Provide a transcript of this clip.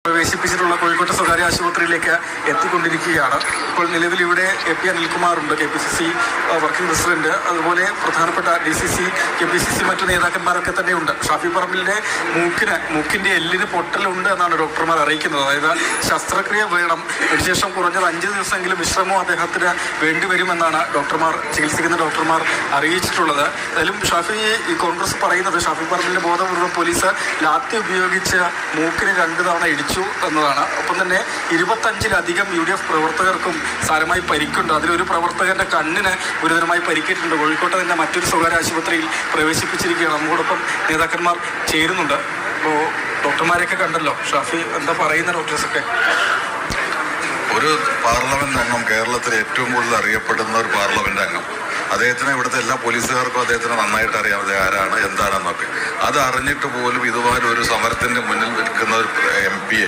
പ്രവേശിപ്പിച്ചിട്ടുള്ള കോഴിക്കോട്ടെ സ്വകാര്യ ആശുപത്രിയിലേക്ക് എത്തിക്കൊണ്ടിരിക്കുകയാണ്. ഇപ്പോൾ നിലവിൽ ഇവിടെ AP അനിൽകുമാറുണ്ട്, KPCC വർക്കിംഗ് പ്രസിഡന്റ്, അതുപോലെ പ്രധാനപ്പെട്ട DCC, KPCC മറ്റു നേതാക്കന്മാരൊക്കെ തന്നെയുണ്ട്. ഷാഫി പറമ്പിലിന്റെ മൂക്കിന്റെ എല്ലിന് പൊട്ടലുണ്ട് എന്നാണ് ഡോക്ടർമാർ അറിയിക്കുന്നത്. അതായത് ശസ്ത്രക്രിയ വേണം, അതിനുശേഷം കുറഞ്ഞത് 5 ദിവസമെങ്കിലും വിശ്രമം അദ്ദേഹത്തിന് വേണ്ടിവരുമെന്നാണ് ചികിത്സിക്കുന്ന ഡോക്ടർമാർ അറിയിച്ചിട്ടുള്ളത്. അതിലും കോൺഗ്രസ് പറയുന്നത് ഷാഫി പറമ്പിലിന്റെ ബോധപൂർവ്വം പോലീസ് ലാത്തി ഉപയോഗിച്ച് മൂക്കിന് 2 തവണ ഇടിച്ചു എന്നതാണ്. ഒപ്പം തന്നെ 25-ലധികം UDF പ്രവർത്തകർക്കും സാരമായി പരിക്കുണ്ട്. അതിലൊരു പ്രവർത്തകന്റെ കണ്ണിന് ഗുരുതരമായി പരിക്കേറ്റിട്ടുണ്ട്. കോഴിക്കോട്ടെ തന്നെ മറ്റൊരു സ്വകാര്യ ആശുപത്രിയിൽ പ്രവേശിപ്പിച്ചിരിക്കുകയാണ്. നമ്മോടൊപ്പം നേതാക്കന്മാർ ചേരുന്നുണ്ട്. അപ്പോൾ ഡോക്ടർമാരെയൊക്കെ കണ്ടല്ലോ, ഷാഫി എന്താ പറയുന്ന ഡോക്ടേഴ്സൊക്കെ? ഒരു പാർലമെന്റ് അംഗം, കേരളത്തിൽ ഏറ്റവും കൂടുതൽ അറിയപ്പെടുന്ന ഒരു പാർലമെന്റ് അംഗം, അദ്ദേഹത്തിന് ഇവിടുത്തെ എല്ലാ പോലീസുകാർക്കും അദ്ദേഹത്തിന് നന്നായിട്ട് അറിയാം അത് ആരാണ് എന്താണെന്നൊക്കെ. അത് അറിഞ്ഞിട്ട് പോലും ഇതുപോലെ ഒരു സമരത്തിന്റെ മുന്നിൽ നിൽക്കുന്ന ഒരു MP